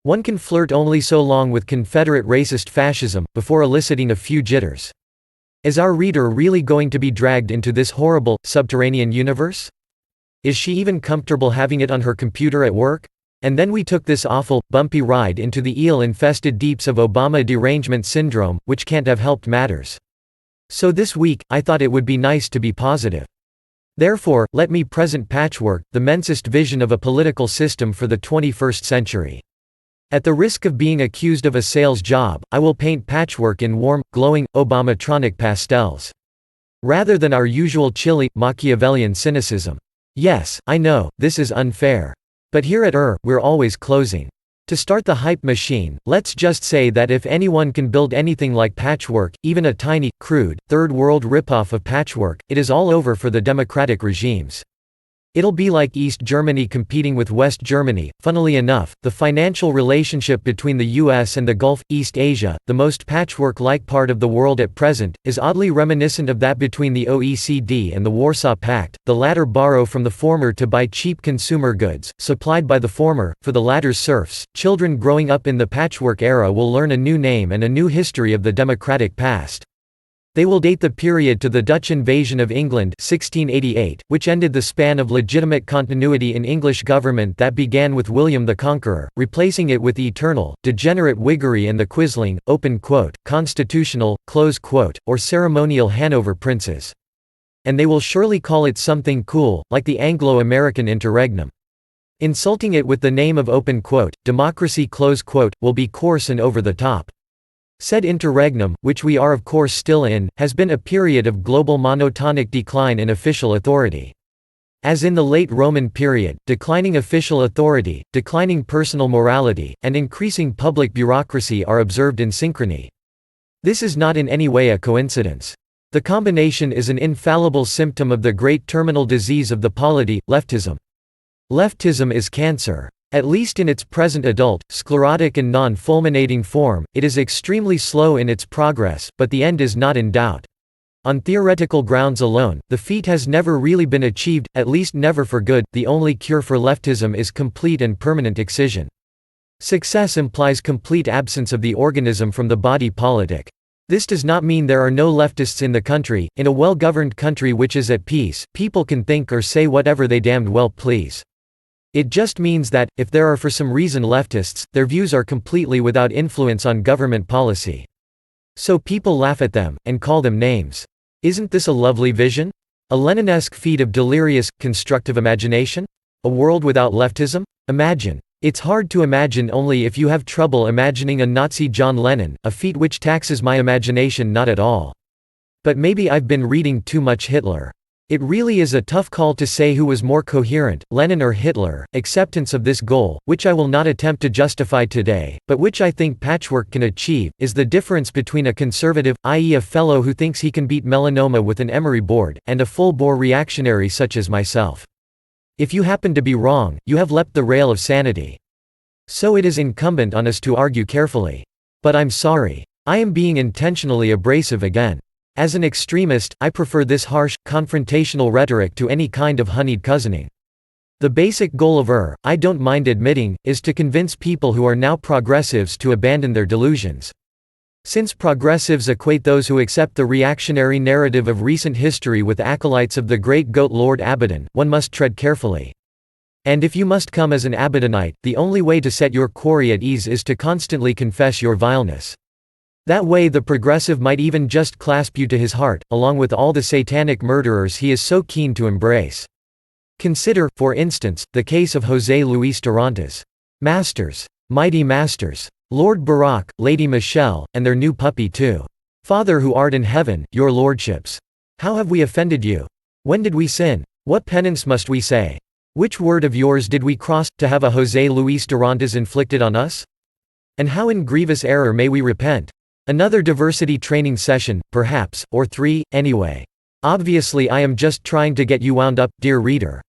One can flirt only so long with Confederate racist fascism, before eliciting a few jitters. Is our reader really going to be dragged into this horrible, subterranean universe? Is she even comfortable having it on her computer at work? And then we took this awful, bumpy ride into the eel-infested deeps of Obama derangement syndrome, which can't have helped matters. So this week, I thought it would be nice to be positive. Therefore, let me present Patchwork, the mensest vision of a political system for the 21st century. At the risk of being accused of a sales job, I will paint Patchwork in warm, glowing, Obamatronic pastels. Rather than our usual chilly, Machiavellian cynicism. Yes, I know, this is unfair. But here at we're always closing. To start the hype machine, let's just say that if anyone can build anything like Patchwork, even a tiny, crude, third-world ripoff of Patchwork, it is all over for the democratic regimes. It'll be like East Germany competing with West Germany. Funnily enough, the financial relationship between the US and the Gulf, East Asia, the most patchwork-like part of the world at present, is oddly reminiscent of that between the OECD and the Warsaw Pact. The latter borrow from the former to buy cheap consumer goods, supplied by the former, for the latter's serfs. Children growing up in the patchwork era will learn a new name and a new history of the democratic past. They will date the period to the Dutch invasion of England 1688, which ended the span of legitimate continuity in English government that began with William the Conqueror, replacing it with eternal, degenerate Whiggery and the Quisling, constitutional, or ceremonial Hanover princes. And they will surely call it something cool, like the Anglo-American interregnum. Insulting it with the name of democracy will be coarse and over the top. Said interregnum, which we are of course still in, has been a period of global monotonic decline in official authority. As in the late Roman period, declining official authority, declining personal morality, and increasing public bureaucracy are observed in synchrony. This is not in any way a coincidence. The combination is an infallible symptom of the great terminal disease of the polity, leftism. Leftism is cancer. At least in its present adult, sclerotic and non-fulminating form, it is extremely slow in its progress, but the end is not in doubt. On theoretical grounds alone, the feat has never really been achieved, at least never for good. The only cure for leftism is complete and permanent excision. Success implies complete absence of the organism from the body politic. This does not mean there are no leftists in the country. In a well-governed country which is at peace, people can think or say whatever they damned well please. It just means that, if there are for some reason leftists, their views are completely without influence on government policy. So people laugh at them, and call them names. Isn't this a lovely vision? A Leninesque feat of delirious, constructive imagination? A world without leftism? Imagine. It's hard to imagine only if you have trouble imagining a Nazi John Lennon, a feat which taxes my imagination not at all. But maybe I've been reading too much Hitler. It really is a tough call to say who was more coherent, Lenin or Hitler. Acceptance of this goal, which I will not attempt to justify today, but which I think Patchwork can achieve, is the difference between a conservative, i.e. a fellow who thinks he can beat melanoma with an emery board, and a full-bore reactionary such as myself. If you happen to be wrong, you have leapt the rail of sanity. So it is incumbent on us to argue carefully. But I'm sorry. I am being intentionally abrasive again. As an extremist, I prefer this harsh, confrontational rhetoric to any kind of honeyed cousining. The basic goal of I don't mind admitting, is to convince people who are now progressives to abandon their delusions. Since progressives equate those who accept the reactionary narrative of recent history with acolytes of the great goat Lord Abaddon, one must tread carefully. And if you must come as an Abaddonite, the only way to set your quarry at ease is to constantly confess your vileness. That way the progressive might even just clasp you to his heart, along with all the satanic murderers he is so keen to embrace. Consider, for instance, the case of José Luis Dorantes. Masters. Mighty masters. Lord Barack, Lady Michelle, and their new puppy too. Father who art in heaven, your lordships. How have we offended you? When did we sin? What penance must we say? Which word of yours did we cross, to have a José Luis Dorantes inflicted on us? And how in grievous error may we repent? Another diversity training session, perhaps, or 3, anyway. Obviously I am just trying to get you wound up, dear reader.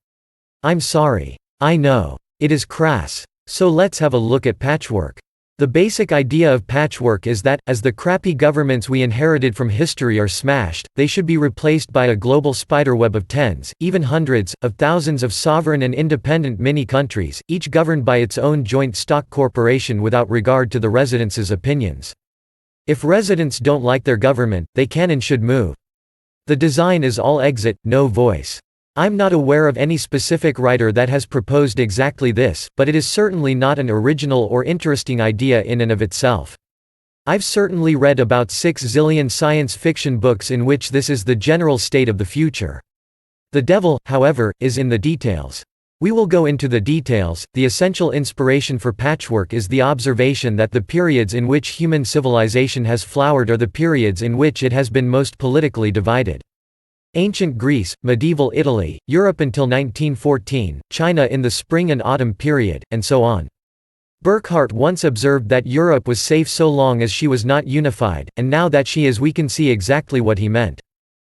I'm sorry. I know. It is crass. So let's have a look at Patchwork. The basic idea of patchwork is that, as the crappy governments we inherited from history are smashed, they should be replaced by a global spiderweb of tens, even hundreds, of thousands of sovereign and independent mini-countries, each governed by its own joint stock corporation without regard to the residents' opinions. If residents don't like their government, they can and should move. The design is all exit, no voice. I'm not aware of any specific writer that has proposed exactly this, but it is certainly not an original or interesting idea in and of itself. I've certainly read about 6 zillion science fiction books in which this is the general state of the future. The devil, however, is in the details. We will go into the details. The essential inspiration for patchwork is the observation that the periods in which human civilization has flowered are the periods in which it has been most politically divided. Ancient Greece, medieval Italy, Europe until 1914, China in the spring and autumn period, and so on. Burckhardt once observed that Europe was safe so long as she was not unified, and now that she is, we can see exactly what he meant.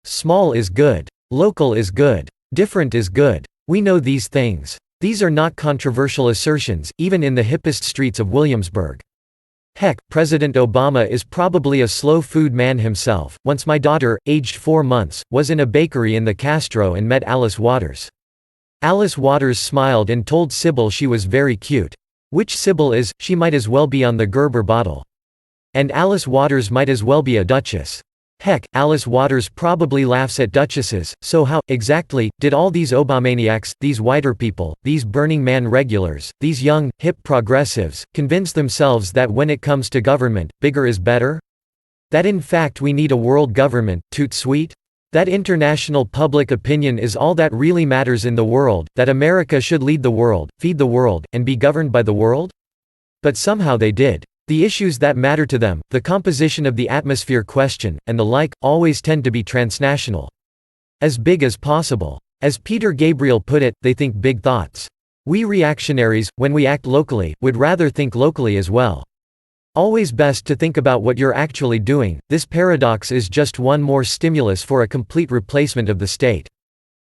Small is good. Local is good. Different is good. We know these things. These are not controversial assertions, even in the hippest streets of Williamsburg. Heck, President Obama is probably a slow food man himself. Once my daughter, aged 4 months, was in a bakery in the Castro and met Alice Waters. Alice Waters smiled and told Sybil she was very cute. Which Sybil is, she might as well be on the Gerber bottle. And Alice Waters might as well be a duchess. Heck, Alice Waters probably laughs at duchesses, so how, exactly, did all these Obamaniacs, these whiter people, these Burning Man regulars, these young, hip progressives, convince themselves that when it comes to government, bigger is better? That in fact we need a world government, toot sweet? That international public opinion is all that really matters in the world, that America should lead the world, feed the world, and be governed by the world? But somehow they did. The issues that matter to them, the composition of the atmosphere question, and the like, always tend to be transnational. As big as possible. As Peter Gabriel put it, they think big thoughts. We reactionaries, when we act locally, would rather think locally as well. Always best to think about what you're actually doing. This paradox is just one more stimulus for a complete replacement of the state.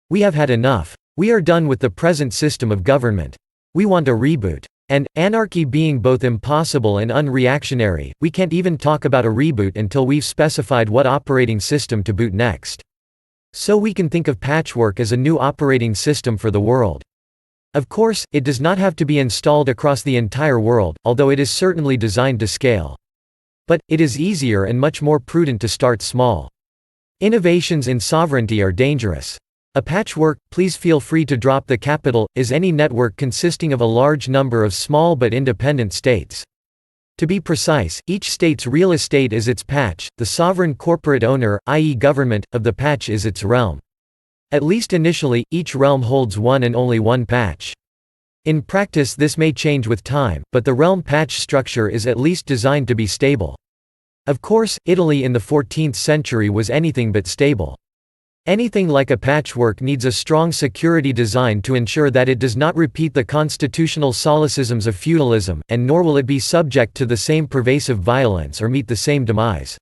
We have had enough. We are done with the present system of government. We want a reboot. And, anarchy being both impossible and unreactionary, we can't even talk about a reboot until we've specified what operating system to boot next. So we can think of patchwork as a new operating system for the world. Of course, it does not have to be installed across the entire world, although it is certainly designed to scale. But, it is easier and much more prudent to start small. Innovations in sovereignty are dangerous. A patchwork, please feel free to drop the capital, is any network consisting of a large number of small but independent states. To be precise, each state's real estate is its patch, the sovereign corporate owner, i.e. government, of the patch is its realm. At least initially, each realm holds one and only one patch. In practice this may change with time, but the realm patch structure is at least designed to be stable. Of course, Italy in the 14th century was anything but stable. Anything like a patchwork needs a strong security design to ensure that it does not repeat the constitutional solecisms of feudalism, and nor will it be subject to the same pervasive violence or meet the same demise.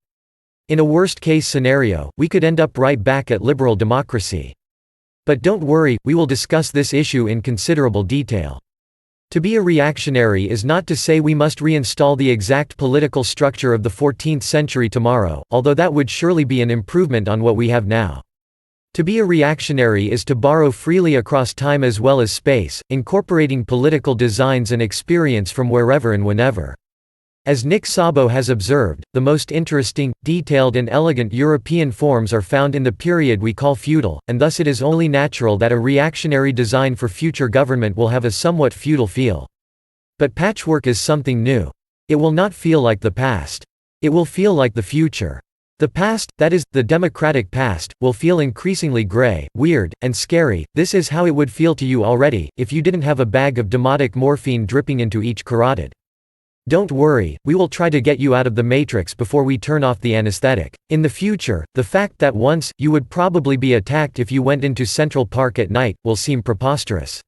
In a worst-case scenario, we could end up right back at liberal democracy. But don't worry, we will discuss this issue in considerable detail. To be a reactionary is not to say we must reinstall the exact political structure of the 14th century tomorrow, although that would surely be an improvement on what we have now. To be a reactionary is to borrow freely across time as well as space, incorporating political designs and experience from wherever and whenever. As Nick Szabo has observed, the most interesting, detailed and elegant European forms are found in the period we call feudal, and thus it is only natural that a reactionary design for future government will have a somewhat feudal feel. But patchwork is something new. It will not feel like the past. It will feel like the future. The past, that is, the democratic past, will feel increasingly gray, weird, and scary. This is how it would feel to you already, if you didn't have a bag of demotic morphine dripping into each carotid. Don't worry, we will try to get you out of the matrix before we turn off the anesthetic. In the future, the fact that once, you would probably be attacked if you went into Central Park at night, will seem preposterous.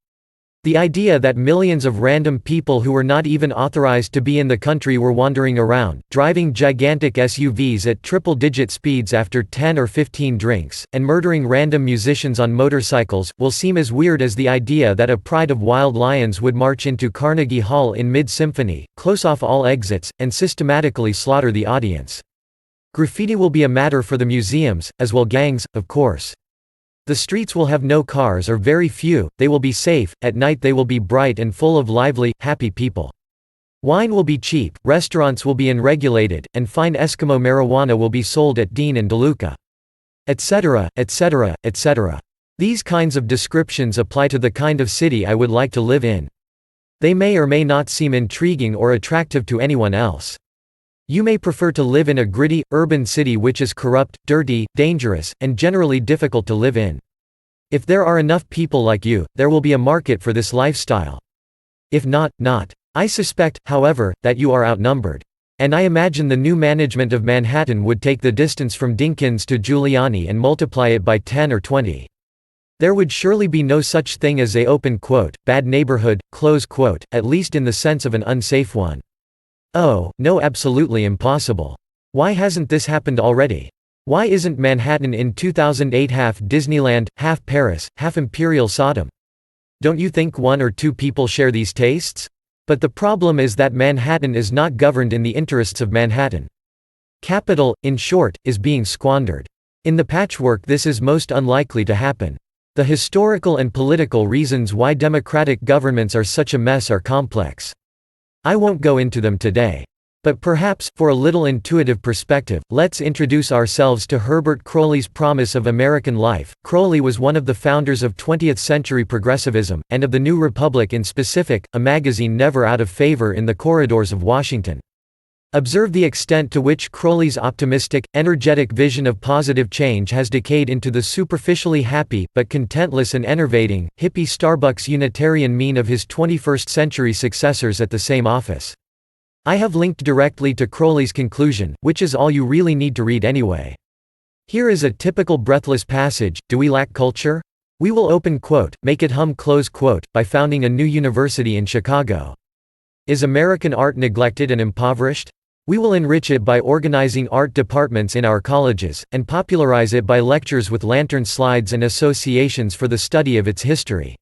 The idea that millions of random people who were not even authorized to be in the country were wandering around, driving gigantic SUVs at triple-digit speeds after 10 or 15 drinks, and murdering random musicians on motorcycles, will seem as weird as the idea that a pride of wild lions would march into Carnegie Hall in mid-symphony, close off all exits, and systematically slaughter the audience. Graffiti will be a matter for the museums, as will gangs, of course. The streets will have no cars or very few, they will be safe, at night they will be bright and full of lively, happy people. Wine will be cheap, restaurants will be unregulated, and fine Eskimo marijuana will be sold at Dean and DeLuca. Etc., etc., etc. These kinds of descriptions apply to the kind of city I would like to live in. They may or may not seem intriguing or attractive to anyone else. You may prefer to live in a gritty, urban city which is corrupt, dirty, dangerous, and generally difficult to live in. If there are enough people like you, there will be a market for this lifestyle. If not, not. I suspect, however, that you are outnumbered. And I imagine the new management of Manhattan would take the distance from Dinkins to Giuliani and multiply it by 10 or 20. There would surely be no such thing as a "bad neighborhood," at least in the sense of an unsafe one. Oh, no, absolutely impossible. Why hasn't this happened already? Why isn't Manhattan in 2008 half Disneyland, half Paris, half Imperial Sodom? Don't you think one or two people share these tastes? But the problem is that Manhattan is not governed in the interests of Manhattan. Capital, in short, is being squandered. In the Patchwork this is most unlikely to happen. The historical and political reasons why democratic governments are such a mess are complex. I won't go into them today. But perhaps, for a little intuitive perspective, let's introduce ourselves to Herbert Croly's Promise of American Life. Croly was one of the founders of 20th-century progressivism, and of the New Republic in specific, a magazine never out of favor in the corridors of Washington. Observe the extent to which Croly's optimistic, energetic vision of positive change has decayed into the superficially happy, but contentless and enervating, hippie Starbucks Unitarian mean of his 21st-century successors at the same office. I have linked directly to Croly's conclusion, which is all you really need to read anyway. Here is a typical breathless passage: do we lack culture? We will make it hum by founding a new university in Chicago. Is American art neglected and impoverished? We will enrich it by organizing art departments in our colleges, and popularize it by lectures with lantern slides and associations for the study of its history.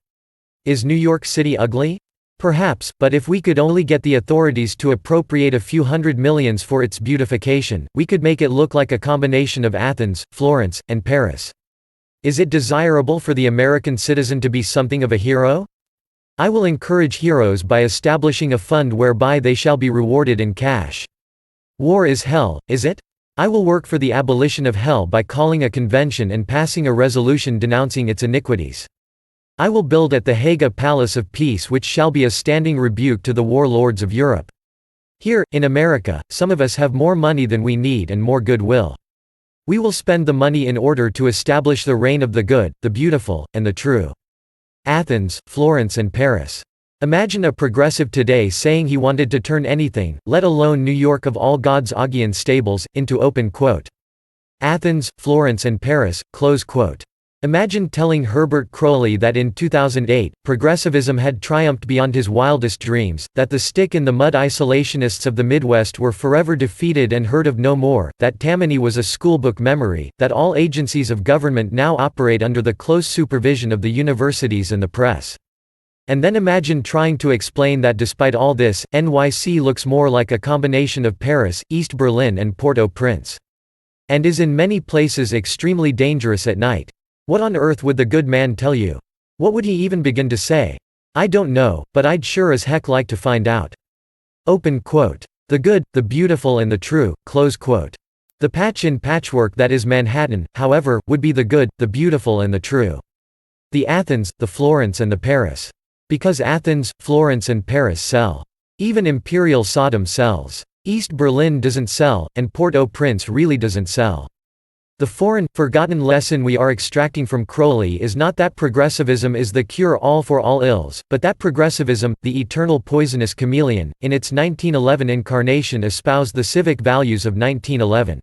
Is New York City ugly? Perhaps, but if we could only get the authorities to appropriate a few hundred millions for its beautification, we could make it look like a combination of Athens, Florence, and Paris. Is it desirable for the American citizen to be something of a hero? I will encourage heroes by establishing a fund whereby they shall be rewarded in cash. War is hell, is it? I will work for the abolition of hell by calling a convention and passing a resolution denouncing its iniquities. I will build at The Hague a palace of peace which shall be a standing rebuke to the warlords of Europe. Here, in America, some of us have more money than we need and more goodwill. We will spend the money in order to establish the reign of the good, the beautiful, and the true. Athens, Florence and Paris. Imagine a progressive today saying he wanted to turn anything, let alone New York of all God's Augean stables, into Athens, Florence and Paris. Imagine telling Herbert Croly that in 2008, progressivism had triumphed beyond his wildest dreams, that the stick-in-the-mud isolationists of the Midwest were forever defeated and heard of no more, that Tammany was a schoolbook memory, that all agencies of government now operate under the close supervision of the universities and the press. And then imagine trying to explain that despite all this, NYC looks more like a combination of Paris, East Berlin and Port-au-Prince. And is in many places extremely dangerous at night. What on earth would the good man tell you? What would he even begin to say? I don't know, but I'd sure as heck like to find out. The good, the beautiful and the true. The patch in Patchwork that is Manhattan, however, would be the good, the beautiful and the true. The Athens, the Florence and the Paris. Because Athens, Florence and Paris sell. Even Imperial Sodom sells. East Berlin doesn't sell, and Port-au-Prince really doesn't sell. The foreign, forgotten lesson we are extracting from Croly is not that progressivism is the cure-all for all ills, but that progressivism, the eternal poisonous chameleon, in its 1911 incarnation espoused the civic values of 1911.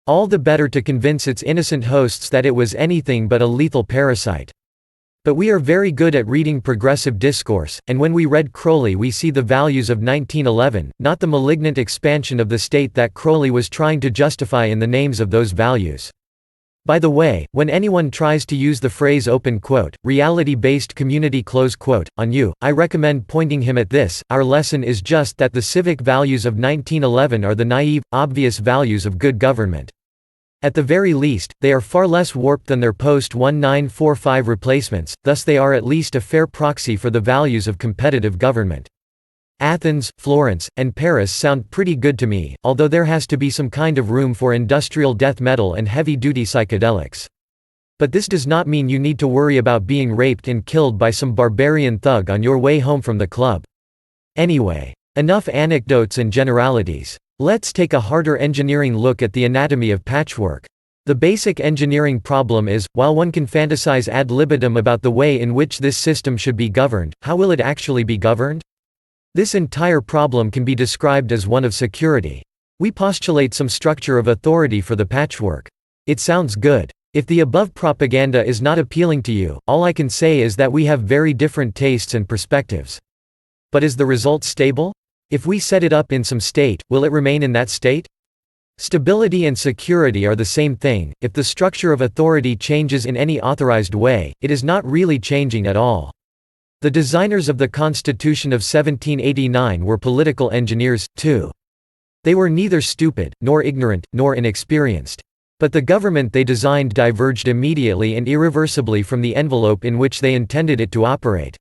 All the better to convince its innocent hosts that it was anything but a lethal parasite. But we are very good at reading progressive discourse, and when we read Crowley we see the values of 1911, not the malignant expansion of the state that Crowley was trying to justify in the names of those values. By the way, when anyone tries to use the phrase open quote, reality-based community close quote, on you, I recommend pointing him at this: our lesson is just that the civic values of 1911 are the naive, obvious values of good government. At the very least, they are far less warped than their post-1945 replacements, thus they are at least a fair proxy for the values of competitive government. Athens, Florence, and Paris sound pretty good to me, although there has to be some kind of room for industrial death metal and heavy-duty psychedelics. But this does not mean you need to worry about being raped and killed by some barbarian thug on your way home from the club. Anyway, enough anecdotes and generalities. Let's take a harder engineering look at the anatomy of patchwork. The basic engineering problem is, while one can fantasize ad libitum about the way in which this system should be governed, how will it actually be governed? This entire problem can be described as one of security. We postulate some structure of authority for the patchwork. It sounds good. If the above propaganda is not appealing to you, all I can say is that we have very different tastes and perspectives. But is the result stable? If we set it up in some state, will it remain in that state? Stability and security are the same thing. If the structure of authority changes in any authorized way, it is not really changing at all. The designers of the Constitution of 1789 were political engineers, too. They were neither stupid, nor ignorant, nor inexperienced. But the government they designed diverged immediately and irreversibly from the envelope in which they intended it to operate.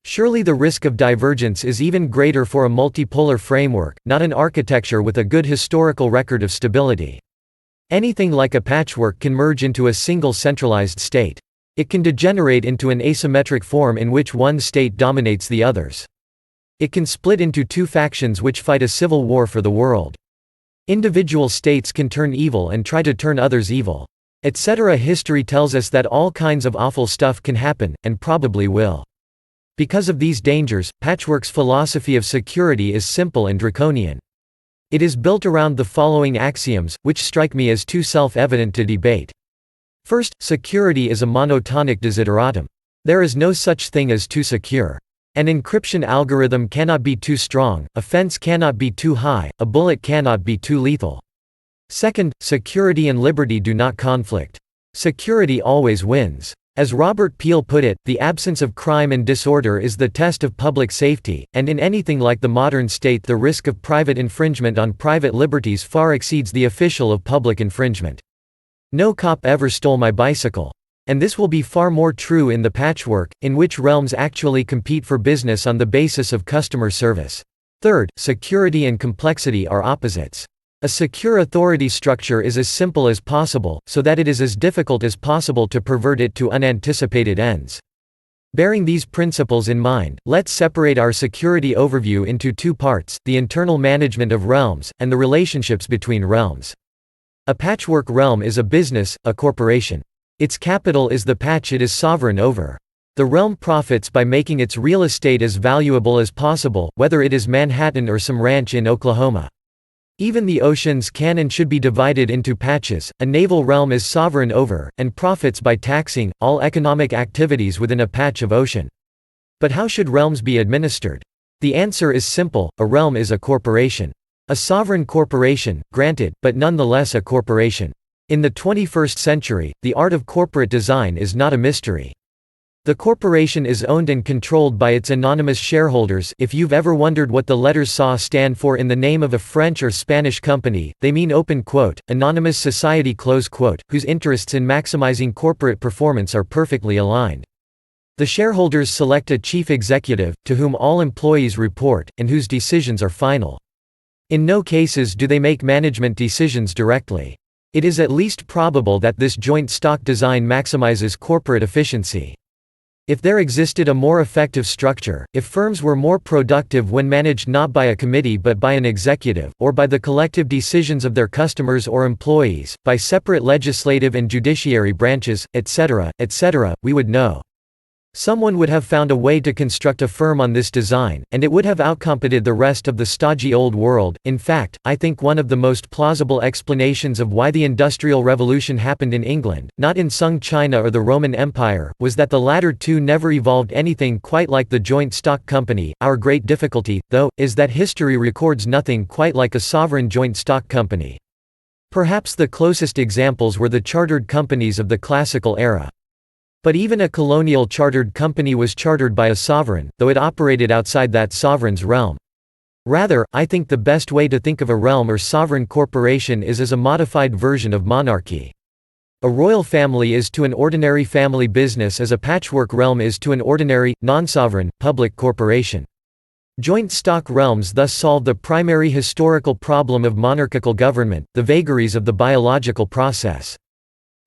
Surely the risk of divergence is even greater for a multipolar framework, not an architecture with a good historical record of stability. Anything like a patchwork can merge into a single centralized state. It can degenerate into an asymmetric form in which one state dominates the others. It can split into two factions which fight a civil war for the world. Individual states can turn evil and try to turn others evil, etc. History tells us that all kinds of awful stuff can happen, and probably will. Because of these dangers, Patchwork's philosophy of security is simple and draconian. It is built around the following axioms, which strike me as too self-evident to debate. First, security is a monotonic desideratum. There is no such thing as too secure. An encryption algorithm cannot be too strong, a fence cannot be too high, a bullet cannot be too lethal. Second, security and liberty do not conflict. Security always wins. As Robert Peel put it, the absence of crime and disorder is the test of public safety, and in anything like the modern state the risk of private infringement on private liberties far exceeds the official of public infringement. No cop ever stole my bicycle. And this will be far more true in the patchwork, in which realms actually compete for business on the basis of customer service. Third, security and complexity are opposites. A secure authority structure is as simple as possible, so that it is as difficult as possible to pervert it to unanticipated ends. Bearing these principles in mind, let's separate our security overview into two parts: the internal management of realms, and the relationships between realms. A patchwork realm is a business, a corporation. Its capital is the patch it is sovereign over. The realm profits by making its real estate as valuable as possible, whether it is Manhattan or some ranch in Oklahoma. Even the oceans can and should be divided into patches. A naval realm is sovereign over, and profits by taxing, all economic activities within a patch of ocean. But how should realms be administered? The answer is simple: a realm is a corporation. A sovereign corporation, granted, but nonetheless a corporation. In the 21st century, the art of corporate design is not a mystery. The corporation is owned and controlled by its anonymous shareholders. If you've ever wondered what the letters SA stand for in the name of a French or Spanish company, they mean open quote, anonymous society close quote, whose interests in maximizing corporate performance are perfectly aligned. The shareholders select a chief executive, to whom all employees report, and whose decisions are final. In no cases do they make management decisions directly. It is at least probable that this joint stock design maximizes corporate efficiency. If there existed a more effective structure, if firms were more productive when managed not by a committee but by an executive, or by the collective decisions of their customers or employees, by separate legislative and judiciary branches, etc., we would know. Someone would have found a way to construct a firm on this design, and it would have outcompeted the rest of the stodgy old world. In fact, I think one of the most plausible explanations of why the Industrial Revolution happened in England, not in Sung China or the Roman Empire, was that the latter two never evolved anything quite like the joint stock company. Our great difficulty, though, is that history records nothing quite like a sovereign joint stock company. Perhaps the closest examples were the chartered companies of the classical era. But even a colonial chartered company was chartered by a sovereign, though it operated outside that sovereign's realm. Rather, I think the best way to think of a realm or sovereign corporation is as a modified version of monarchy. A royal family is to an ordinary family business as a patchwork realm is to an ordinary, non-sovereign, public corporation. Joint stock realms thus solve the primary historical problem of monarchical government, the vagaries of the biological process.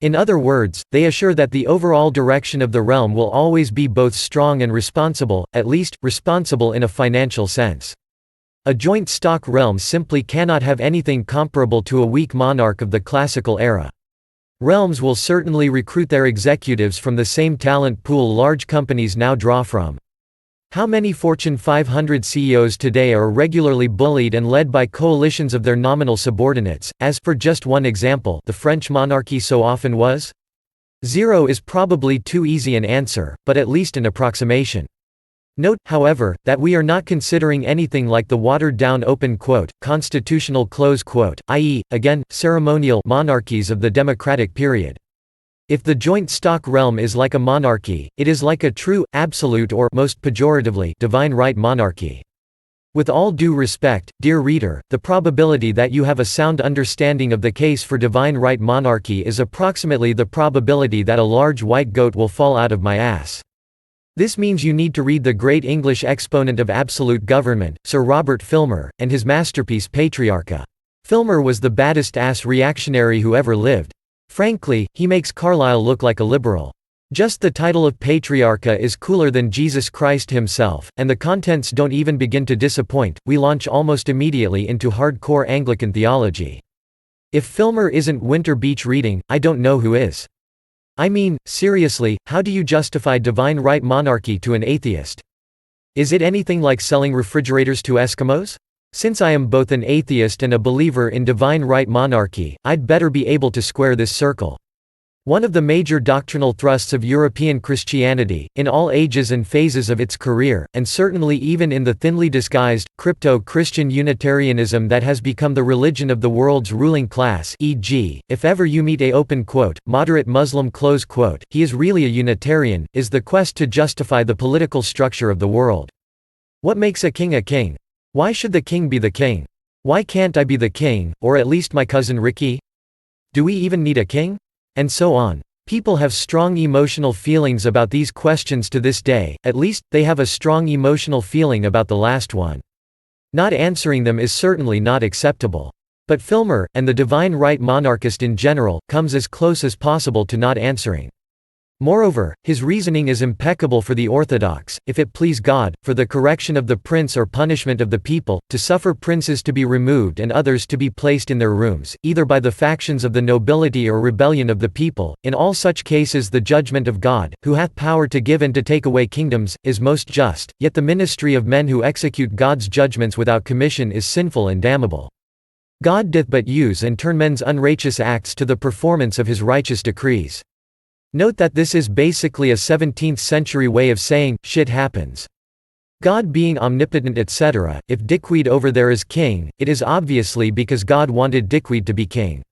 In other words, they assure that the overall direction of the realm will always be both strong and responsible, at least, responsible in a financial sense. A joint stock realm simply cannot have anything comparable to a weak monarch of the classical era. Realms will certainly recruit their executives from the same talent pool large companies now draw from. How many Fortune 500 CEOs today are regularly bullied and led by coalitions of their nominal subordinates, as, for just one example, the French monarchy so often was? 0 is probably too easy an answer, but at least an approximation. Note, however, that we are not considering anything like the watered-down constitutional i.e., again, ceremonial monarchies of the democratic period. If the joint stock realm is like a monarchy, it is like a true, absolute or, most pejoratively, divine right monarchy. With all due respect, dear reader, the probability that you have a sound understanding of the case for divine right monarchy is approximately the probability that a large white goat will fall out of my ass. This means you need to read the great English exponent of absolute government, Sir Robert Filmer, and his masterpiece Patriarcha. Filmer was the baddest ass reactionary who ever lived. Frankly, he makes Carlyle look like a liberal. Just the title of Patriarcha is cooler than Jesus Christ himself, and the contents don't even begin to disappoint. We launch almost immediately into hardcore Anglican theology. If Filmer isn't Winter Beach reading, I don't know who is. I mean, seriously, how do you justify divine right monarchy to an atheist? Is it anything like selling refrigerators to Eskimos? Since I am both an atheist and a believer in divine right monarchy, I'd better be able to square this circle. One of the major doctrinal thrusts of European Christianity, in all ages and phases of its career, and certainly even in the thinly disguised, crypto-Christian Unitarianism that has become the religion of the world's ruling class, e.g., if ever you meet a moderate Muslim he is really a Unitarian, is the quest to justify the political structure of the world. What makes a king a king? Why should the king be the king? Why can't I be the king, or at least my cousin Ricky? Do we even need a king? And so on. People have strong emotional feelings about these questions to this day, at least, they have a strong emotional feeling about the last one. Not answering them is certainly not acceptable. But Filmer, and the divine right monarchist in general, comes as close as possible to not answering. Moreover, his reasoning is impeccable for the orthodox, if it please God, for the correction of the prince or punishment of the people, to suffer princes to be removed and others to be placed in their rooms, either by the factions of the nobility or rebellion of the people. In all such cases the judgment of God, who hath power to give and to take away kingdoms, is most just, yet the ministry of men who execute God's judgments without commission is sinful and damnable. God doth but use and turn men's unrighteous acts to the performance of his righteous decrees. Note that this is basically a 17th-century way of saying, shit happens. God being omnipotent etc., if Dickweed over there is king, it is obviously because God wanted Dickweed to be king.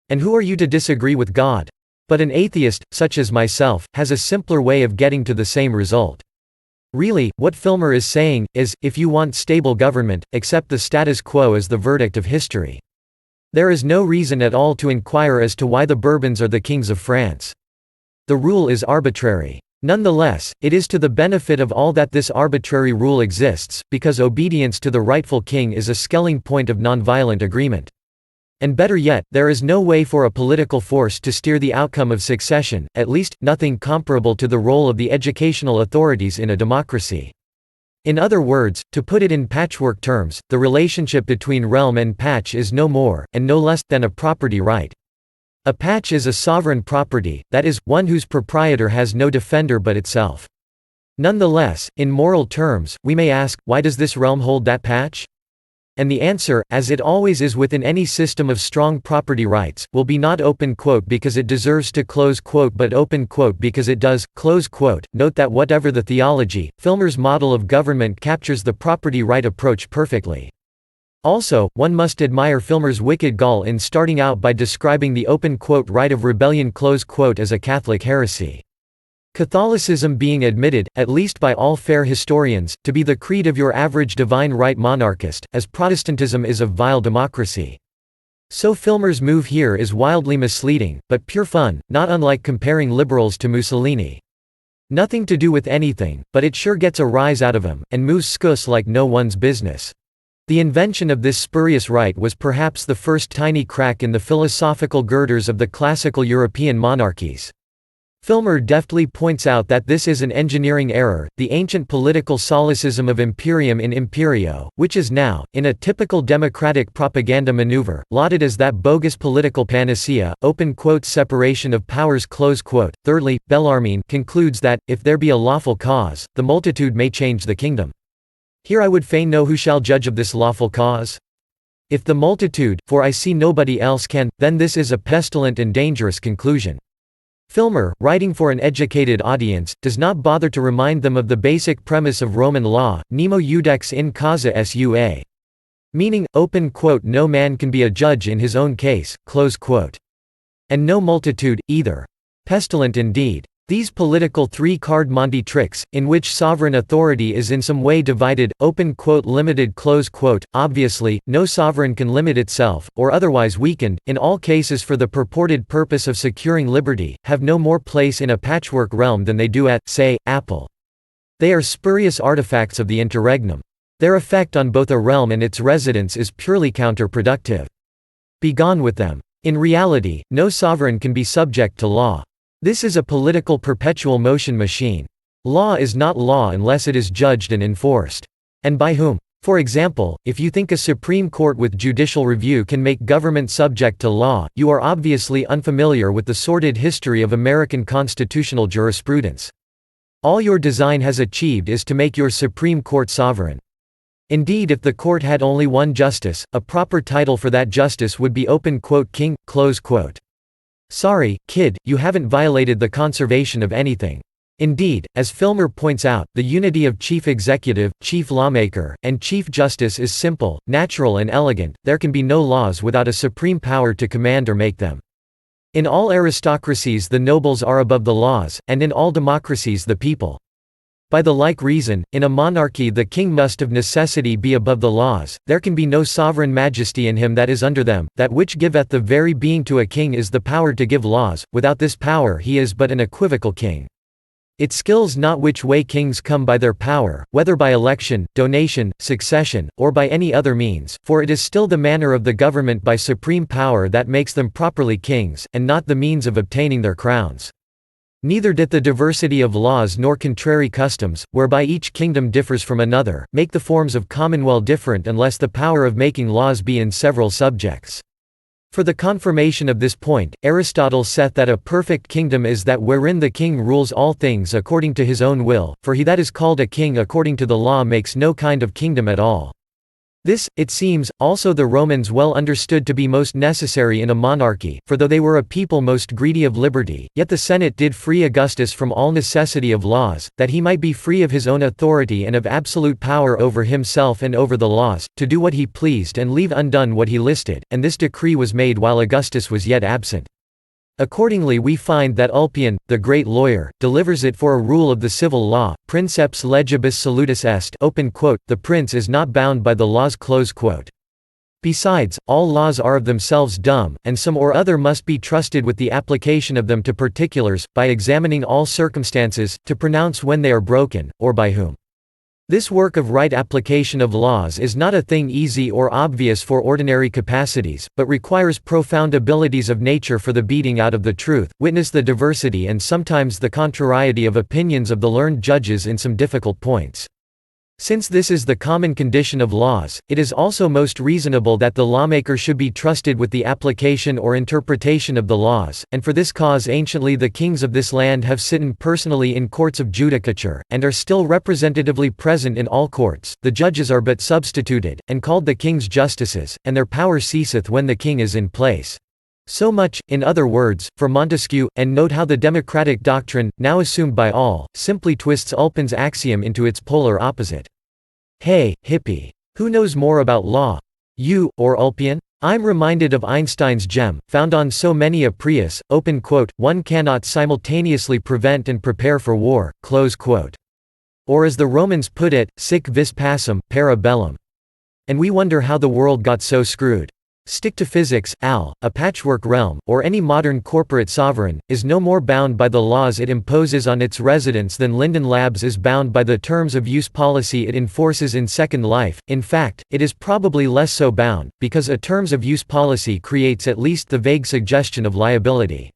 And who are you to disagree with God? But an atheist, such as myself, has a simpler way of getting to the same result. Really, what Filmer is saying, is, if you want stable government, accept the status quo as the verdict of history. There is no reason at all to inquire as to why the Bourbons are the kings of France. The rule is arbitrary. Nonetheless, it is to the benefit of all that this arbitrary rule exists, because obedience to the rightful king is a scaling point of nonviolent agreement. And better yet, there is no way for a political force to steer the outcome of succession, at least, nothing comparable to the role of the educational authorities in a democracy. In other words, to put it in patchwork terms, the relationship between realm and patch is no more, and no less, than a property right. A patch is a sovereign property, that is, one whose proprietor has no defender but itself. Nonetheless, in moral terms, we may ask, why does this realm hold that patch? And the answer, as it always is within any system of strong property rights, will be not open quote because it deserves to close quote but open quote because it does, close quote. Note that whatever the theology, Filmer's model of government captures the property right approach perfectly. Also, one must admire Filmer's wicked gall in starting out by describing the open quote right of rebellion close quote as a Catholic heresy. Catholicism being admitted, at least by all fair historians, to be the creed of your average divine right monarchist, as Protestantism is of vile democracy. So Filmer's move here is wildly misleading, but pure fun, not unlike comparing liberals to Mussolini. Nothing to do with anything, but it sure gets a rise out of him, and moves scus like no one's business. The invention of this spurious right was perhaps the first tiny crack in the philosophical girders of the classical European monarchies. Filmer deftly points out that this is an engineering error, the ancient political solecism of imperium in imperio, which is now, in a typical democratic propaganda maneuver, lauded as that bogus political panacea, open quote separation of powers close quote. Thirdly, Bellarmine concludes that, if there be a lawful cause, the multitude may change the kingdom. Here I would fain know who shall judge of this lawful cause? If the multitude, for I see nobody else can, then this is a pestilent and dangerous conclusion. Filmer, writing for an educated audience, does not bother to remind them of the basic premise of Roman law, nemo iudex in causa sua. Meaning, open quote, no man can be a judge in his own case, close quote. And no multitude, either. Pestilent indeed. These political three-card Monty tricks, in which sovereign authority is in some way divided, open quote limited close quote, obviously, no sovereign can limit itself, or otherwise weakened, in all cases for the purported purpose of securing liberty, have no more place in a patchwork realm than they do at, say, Apple. They are spurious artifacts of the interregnum. Their effect on both a realm and its residents is purely counterproductive. Begone with them. In reality, no sovereign can be subject to law. This is a political perpetual motion machine. Law is not law unless it is judged and enforced. And by whom? For example, if you think a Supreme Court with judicial review can make government subject to law, you are obviously unfamiliar with the sordid history of American constitutional jurisprudence. All your design has achieved is to make your Supreme Court sovereign. Indeed, if the court had only one justice, a proper title for that justice would be open quote king, close quote. Sorry, kid, you haven't violated the conservation of anything. Indeed, as Filmer points out, the unity of chief executive, chief lawmaker, and chief justice is simple, natural and elegant. There can be no laws without a supreme power to command or make them. In all aristocracies the nobles are above the laws, and in all democracies the people. By the like reason, in a monarchy the king must of necessity be above the laws, there can be no sovereign majesty in him that is under them, that which giveth the very being to a king is the power to give laws, without this power he is but an equivocal king. It skills not which way kings come by their power, whether by election, donation, succession, or by any other means, for it is still the manner of the government by supreme power that makes them properly kings, and not the means of obtaining their crowns. Neither did the diversity of laws nor contrary customs, whereby each kingdom differs from another, make the forms of commonweal different unless the power of making laws be in several subjects. For the confirmation of this point, Aristotle saith that a perfect kingdom is that wherein the king rules all things according to his own will, for he that is called a king according to the law makes no kind of kingdom at all. This, it seems, also the Romans well understood to be most necessary in a monarchy, for though they were a people most greedy of liberty, yet the Senate did free Augustus from all necessity of laws, that he might be free of his own authority and of absolute power over himself and over the laws, to do what he pleased and leave undone what he listed, and this decree was made while Augustus was yet absent. Accordingly we find that Ulpian, the great lawyer, delivers it for a rule of the civil law, princeps legibus salutis est, open quote, the prince is not bound by the laws close quote. Besides, all laws are of themselves dumb, and some or other must be trusted with the application of them to particulars, by examining all circumstances, to pronounce when they are broken, or by whom. This work of right application of laws is not a thing easy or obvious for ordinary capacities, but requires profound abilities of nature for the beating out of the truth, witness the diversity and sometimes the contrariety of opinions of the learned judges in some difficult points. Since this is the common condition of laws, it is also most reasonable that the lawmaker should be trusted with the application or interpretation of the laws, and for this cause anciently the kings of this land have sitten personally in courts of judicature, and are still representatively present in all courts. The judges are but substituted, and called the king's justices, and their power ceaseth when the king is in place. So much, in other words, for Montesquieu, and note how the democratic doctrine, now assumed by all, simply twists Ulpian's axiom into its polar opposite. Hey, hippie! Who knows more about law? You, or Ulpian? I'm reminded of Einstein's gem, found on so many a Prius, open quote, one cannot simultaneously prevent and prepare for war, close quote. Or as the Romans put it, sic vis pacem, para bellum. And we wonder how the world got so screwed. Stick to physics, Al. A patchwork realm, or any modern corporate sovereign, is no more bound by the laws it imposes on its residents than Linden Labs is bound by the terms of use policy it enforces in Second Life. In fact, it is probably less so bound, because a terms of use policy creates at least the vague suggestion of liability.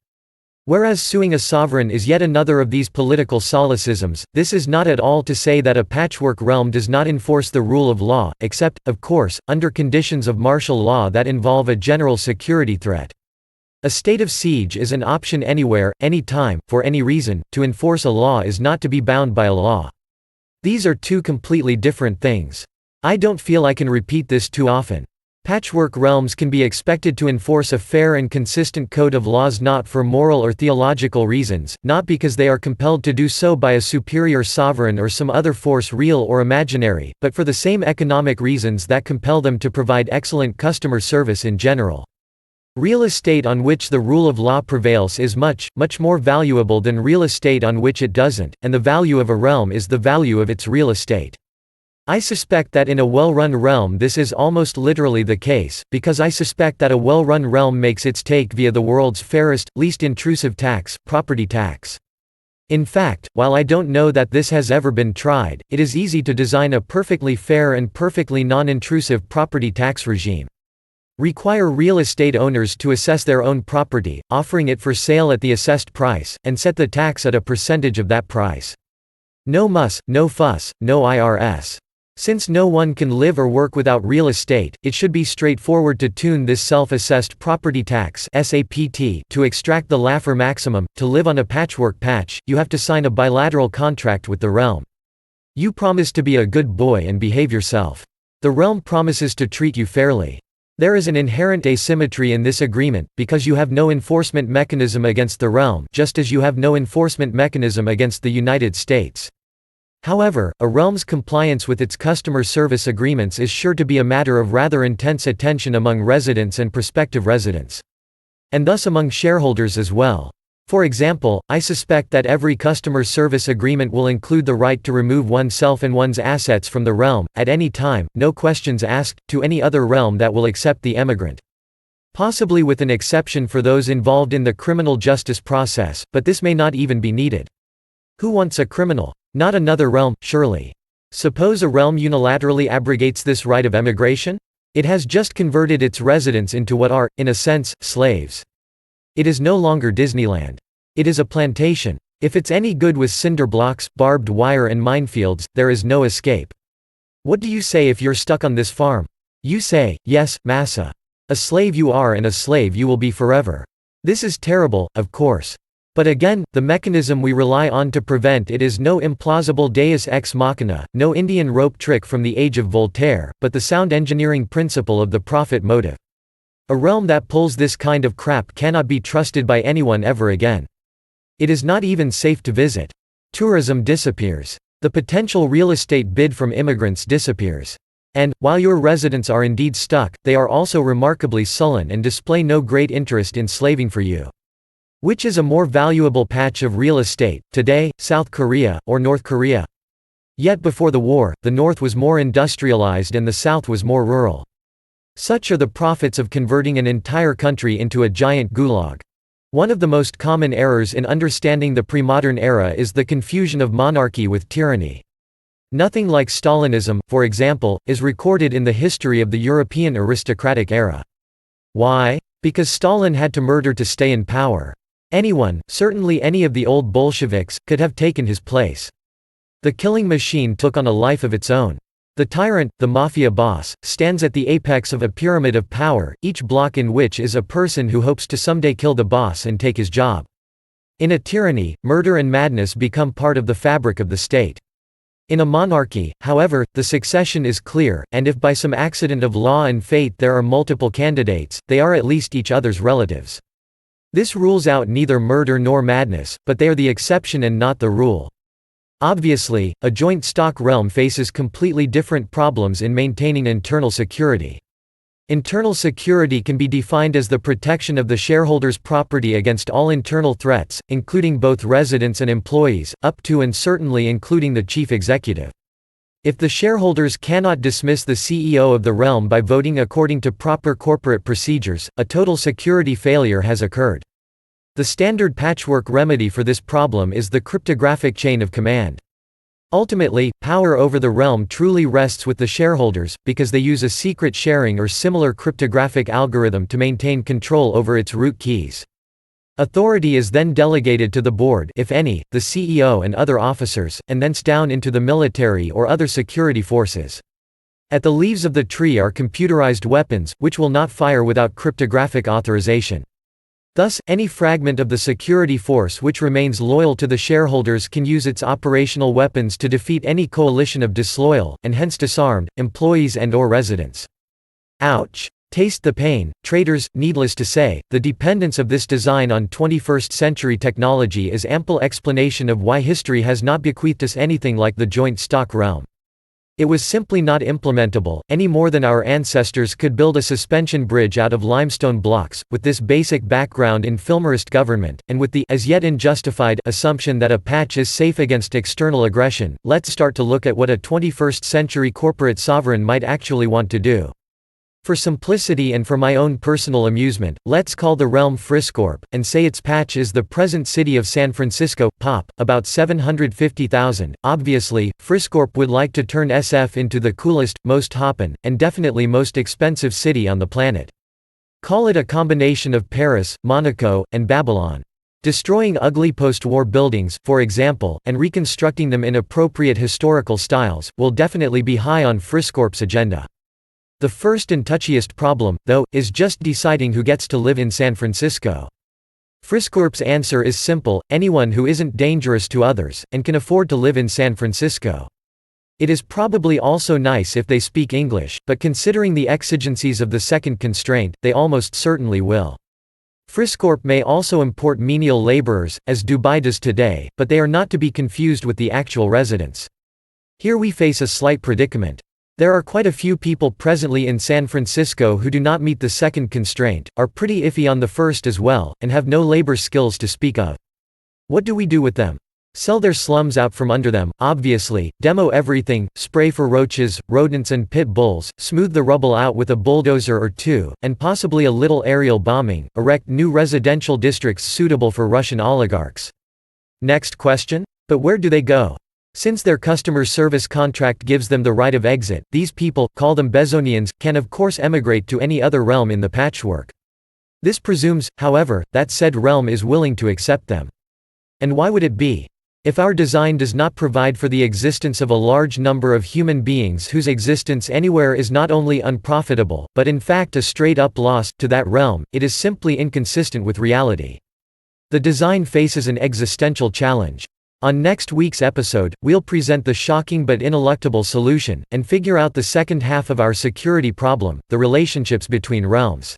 Whereas suing a sovereign is yet another of these political solecisms, this is not at all to say that a patchwork realm does not enforce the rule of law, except, of course, under conditions of martial law that involve a general security threat. A state of siege is an option anywhere, any time, for any reason. To enforce a law is not to be bound by a law. These are two completely different things. I don't feel I can repeat this too often. Patchwork realms can be expected to enforce a fair and consistent code of laws not for moral or theological reasons, not because they are compelled to do so by a superior sovereign or some other force real or imaginary, but for the same economic reasons that compel them to provide excellent customer service in general. Real estate on which the rule of law prevails is much, much more valuable than real estate on which it doesn't, and the value of a realm is the value of its real estate. I suspect that in a well-run realm this is almost literally the case, because I suspect that a well-run realm makes its take via the world's fairest, least intrusive tax, property tax. In fact, while I don't know that this has ever been tried, it is easy to design a perfectly fair and perfectly non-intrusive property tax regime. Require real estate owners to assess their own property, offering it for sale at the assessed price, and set the tax at a percentage of that price. No muss, no fuss, no IRS. Since no one can live or work without real estate, it should be straightforward to tune this self-assessed property tax (SAPT) to extract the Laffer maximum. To live on a patchwork patch, you have to sign a bilateral contract with the realm. You promise to be a good boy and behave yourself. The realm promises to treat you fairly. There is an inherent asymmetry in this agreement, because you have no enforcement mechanism against the realm, just as you have no enforcement mechanism against the United States. However, a realm's compliance with its customer service agreements is sure to be a matter of rather intense attention among residents and prospective residents. And thus among shareholders as well. For example, I suspect that every customer service agreement will include the right to remove oneself and one's assets from the realm, at any time, no questions asked, to any other realm that will accept the emigrant. Possibly with an exception for those involved in the criminal justice process, but this may not even be needed. Who wants a criminal? Not another realm, surely. Suppose a realm unilaterally abrogates this right of emigration? It has just converted its residents into what are, in a sense, slaves. It is no longer Disneyland. It is a plantation. If it's any good with cinder blocks, barbed wire and minefields, there is no escape. What do you say if you're stuck on this farm? You say, yes, massa. A slave you are and a slave you will be forever. This is terrible, of course. But again, the mechanism we rely on to prevent it is no implausible deus ex machina, no Indian rope trick from the age of Voltaire, but the sound engineering principle of the profit motive. A realm that pulls this kind of crap cannot be trusted by anyone ever again. It is not even safe to visit. Tourism disappears. The potential real estate bid from immigrants disappears. And, while your residents are indeed stuck, they are also remarkably sullen and display no great interest in slaving for you. Which is a more valuable patch of real estate, today, South Korea, or North Korea? Yet before the war, the North was more industrialized and the South was more rural. Such are the profits of converting an entire country into a giant gulag. One of the most common errors in understanding the pre-modern era is the confusion of monarchy with tyranny. Nothing like Stalinism, for example, is recorded in the history of the European aristocratic era. Why? Because Stalin had to murder to stay in power. Anyone, certainly any of the old Bolsheviks, could have taken his place. The killing machine took on a life of its own. The tyrant, the mafia boss, stands at the apex of a pyramid of power, each block in which is a person who hopes to someday kill the boss and take his job. In a tyranny, murder and madness become part of the fabric of the state. In a monarchy, however, the succession is clear, and if by some accident of law and fate there are multiple candidates, they are at least each other's relatives. This rules out neither murder nor madness, but they are the exception and not the rule. Obviously, a joint stock realm faces completely different problems in maintaining internal security. Internal security can be defined as the protection of the shareholders' property against all internal threats, including both residents and employees, up to and certainly including the chief executive. If the shareholders cannot dismiss the CEO of the realm by voting according to proper corporate procedures, a total security failure has occurred. The standard patchwork remedy for this problem is the cryptographic chain of command. Ultimately, power over the realm truly rests with the shareholders, because they use a secret sharing or similar cryptographic algorithm to maintain control over its root keys. Authority is then delegated to the board, if any, the CEO and other officers, and thence down into the military or other security forces. At the leaves of the tree are computerized weapons, which will not fire without cryptographic authorization. Thus, any fragment of the security force which remains loyal to the shareholders can use its operational weapons to defeat any coalition of disloyal, and hence disarmed, employees and/or residents. Ouch! Taste the pain, traitors. Needless to say, the dependence of this design on 21st-century technology is ample explanation of why history has not bequeathed us anything like the joint stock realm. It was simply not implementable, any more than our ancestors could build a suspension bridge out of limestone blocks. With this basic background in filmerist government, and with the as yet unjustified assumption that a patch is safe against external aggression, let's start to look at what a 21st-century corporate sovereign might actually want to do. For simplicity and for my own personal amusement, let's call the realm Friscorp, and say its patch is the present city of San Francisco, pop, about 750,000. Obviously, Friscorp would like to turn SF into the coolest, most hoppin', and definitely most expensive city on the planet. Call it a combination of Paris, Monaco, and Babylon. Destroying ugly post-war buildings, for example, and reconstructing them in appropriate historical styles, will definitely be high on Friscorp's agenda. The first and touchiest problem, though, is just deciding who gets to live in San Francisco. Friscorp's answer is simple: anyone who isn't dangerous to others, and can afford to live in San Francisco. It is probably also nice if they speak English, but considering the exigencies of the second constraint, they almost certainly will. Friscorp may also import menial laborers, as Dubai does today, but they are not to be confused with the actual residents. Here we face a slight predicament. There are quite a few people presently in San Francisco who do not meet the second constraint, are pretty iffy on the first as well, and have no labor skills to speak of. What do we do with them? Sell their slums out from under them, obviously, demo everything, spray for roaches, rodents and pit bulls, smooth the rubble out with a bulldozer or two, and possibly a little aerial bombing, erect new residential districts suitable for Russian oligarchs. Next question? But where do they go? Since their customer service contract gives them the right of exit, these people, call them Bezonians, can of course emigrate to any other realm in the patchwork. This presumes, however, that said realm is willing to accept them. And why would it be? If our design does not provide for the existence of a large number of human beings whose existence anywhere is not only unprofitable, but in fact a straight-up loss, to that realm, it is simply inconsistent with reality. The design faces an existential challenge. On next week's episode, we'll present the shocking but ineluctable solution, and figure out the second half of our security problem, the relationships between realms.